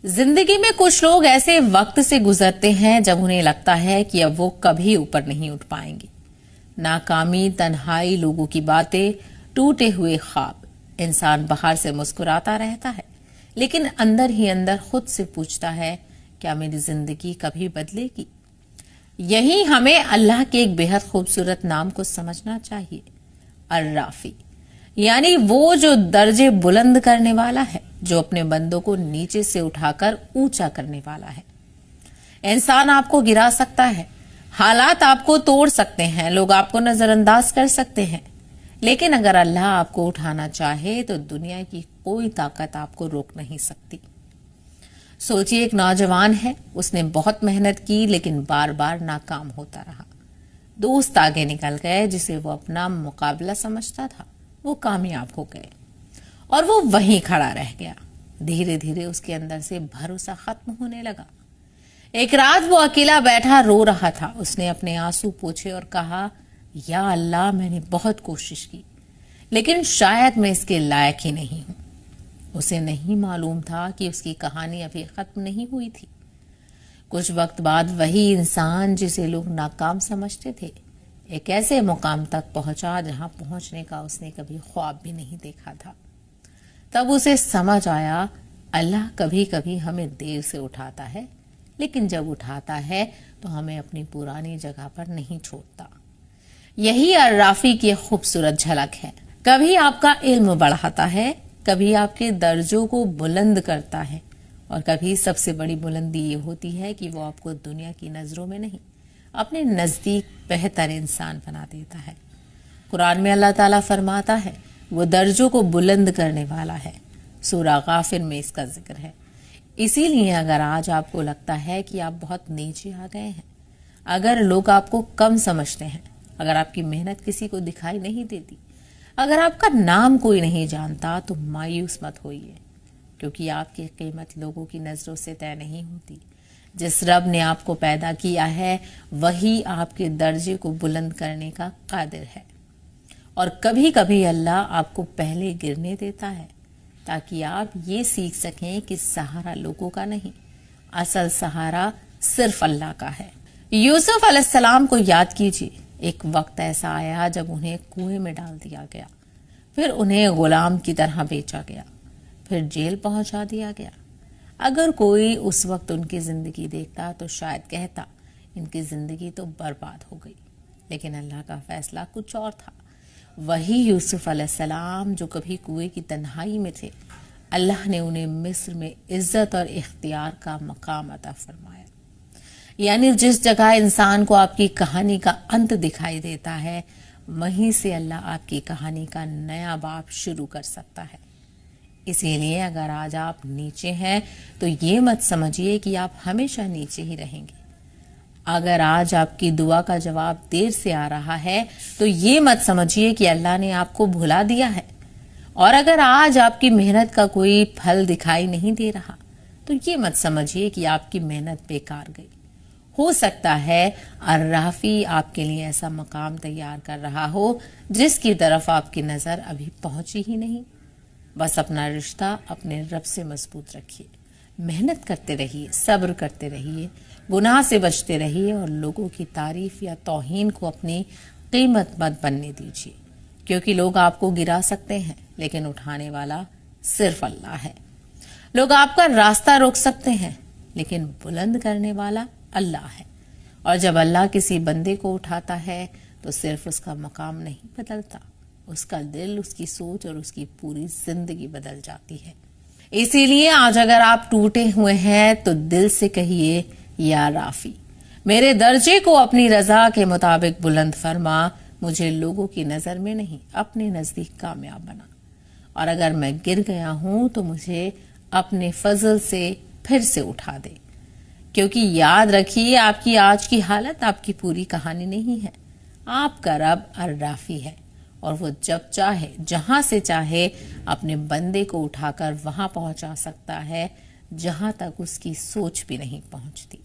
जिंदगी में कुछ लोग ऐसे वक्त से गुजरते हैं जब उन्हें लगता है कि अब वो कभी ऊपर नहीं उठ पाएंगे। नाकामी, तन्हाई, लोगों की बातें, टूटे हुए ख्वाब। इंसान बाहर से मुस्कुराता रहता है, लेकिन अंदर ही अंदर खुद से पूछता है, क्या मेरी जिंदगी कभी बदलेगी? यही हमें अल्लाह के एक बेहद खूबसूरत नाम को समझना चाहिए, अर्राफी। यानी वो जो दर्जे बुलंद करने वाला है, जो अपने बंदों को नीचे से उठाकर ऊंचा करने वाला है। इंसान आपको गिरा सकता है, हालात आपको तोड़ सकते हैं, लोग आपको नजरअंदाज कर सकते हैं, लेकिन अगर अल्लाह आपको उठाना चाहे तो दुनिया की कोई ताकत आपको रोक नहीं सकती। सोचिए, एक नौजवान है, उसने बहुत मेहनत की लेकिन बार बार नाकाम होता रहा। दोस्त आगे निकल गए, जिसे वो अपना मुकाबला समझता था, वो कामयाब हो गए और वो वहीं खड़ा रह गया। धीरे धीरे उसके अंदर से भरोसा खत्म होने लगा। एक रात वो अकेला बैठा रो रहा था। उसने अपने आंसू पोंछे और कहा, या अल्लाह, मैंने बहुत कोशिश की, लेकिन शायद मैं इसके लायक ही नहीं हूं। उसे नहीं मालूम था कि उसकी कहानी अभी खत्म नहीं हुई थी। कुछ वक्त बाद वही इंसान जिसे लोग नाकाम समझते थे, एक ऐसे मुकाम तक पहुंचा जहां पहुंचने का उसने कभी ख्वाब भी नहीं देखा था। तब उसे समझ आया, अल्लाह कभी कभी हमें देर से उठाता है, लेकिन जब उठाता है तो हमें अपनी पुरानी जगह पर नहीं छोड़ता। यही अर्राफी की खूबसूरत झलक है। कभी आपका इल्म बढ़ाता है, कभी आपके दर्जों को बुलंद करता है, और कभी सबसे बड़ी बुलंदी ये होती है कि वो आपको दुनिया की नजरों में नहीं, अपने नजदीक बेहतर इंसान बना देता है। कुरान में अल्लाह ताला फरमाता है, वो दर्जों को बुलंद करने वाला है। सूरा गाफिर में इसका जिक्र है। इसीलिए अगर आज आपको लगता है कि आप बहुत नीचे आ गए हैं, अगर लोग आपको कम समझते हैं, अगर आपकी मेहनत किसी को दिखाई नहीं देती, अगर आपका नाम कोई नहीं जानता, तो मायूस मत होइए, क्योंकि आपकी कीमत लोगों की नजरों से तय नहीं होती। जिस रब ने आपको पैदा किया है, वही आपके दर्जे को बुलंद करने का कादिर है। और कभी कभी अल्लाह आपको पहले गिरने देता है, ताकि आप ये सीख सकें कि सहारा लोगों का नहीं, असल सहारा सिर्फ अल्लाह का है। यूसुफ अलैहिस्सलाम को याद कीजिए। एक वक्त ऐसा आया जब उन्हें कुएं में डाल दिया गया, फिर उन्हें गुलाम की तरह बेचा गया, फिर जेल पहुंचा दिया गया। अगर कोई उस वक्त उनकी जिंदगी देखता तो शायद कहता, इनकी जिंदगी तो बर्बाद हो गई। लेकिन अल्लाह का फैसला कुछ और था। वही यूसुफ अलैहिस्सलाम जो कभी कुएं की तन्हाई में थे, अल्लाह ने उन्हें मिस्र में इज्जत और इख्तियार का मकाम अता फरमाया। यानी जिस जगह इंसान को आपकी कहानी का अंत दिखाई देता है, वहीं से अल्लाह आपकी कहानी का नया बाब शुरू कर सकता है। इसीलिए अगर आज आप नीचे हैं तो ये मत समझिए कि आप हमेशा नीचे ही रहेंगे। अगर आज आपकी दुआ का जवाब देर से आ रहा है तो ये मत समझिए कि अल्लाह ने आपको भुला दिया है। और अगर आज आपकी मेहनत का कोई फल दिखाई नहीं दे रहा तो ये मत समझिए कि आपकी मेहनत बेकार गई। हो सकता है अर्राफी आपके लिए ऐसा मकाम तैयार कर रहा हो जिसकी तरफ आपकी नजर अभी पहुंची ही नहीं। बस अपना रिश्ता अपने रब से मजबूत रखिए, मेहनत करते रहिए, सब्र करते रहिए, गुनाह से बचते रहिए, और लोगों की तारीफ या तौहीन को अपनी कीमत मत बनने दीजिए, क्योंकि लोग आपको गिरा सकते हैं, लेकिन उठाने वाला सिर्फ अल्लाह है। लोग आपका रास्ता रोक सकते हैं, लेकिन बुलंद करने वाला अल्लाह है। और जब अल्लाह किसी बंदे को उठाता है तो सिर्फ उसका मकाम नहीं बदलता, उसका दिल, उसकी सोच और उसकी पूरी जिंदगी बदल जाती है। इसीलिए आज अगर आप टूटे हुए हैं तो दिल से कहिए, या राफी, मेरे दर्जे को अपनी रजा के मुताबिक बुलंद फरमा, मुझे लोगों की नजर में नहीं, अपने नजदीक कामयाब बना। और अगर मैं गिर गया हूं तो मुझे अपने फजल से फिर से उठा दे, क्योंकि याद रखिए, आपकी आज की हालत आपकी पूरी कहानी नहीं है। आपका रब अर्राफी है, और वो जब चाहे, जहां से चाहे, अपने बंदे को उठाकर वहां पहुंचा सकता है जहां तक उसकी सोच भी नहीं पहुंचती।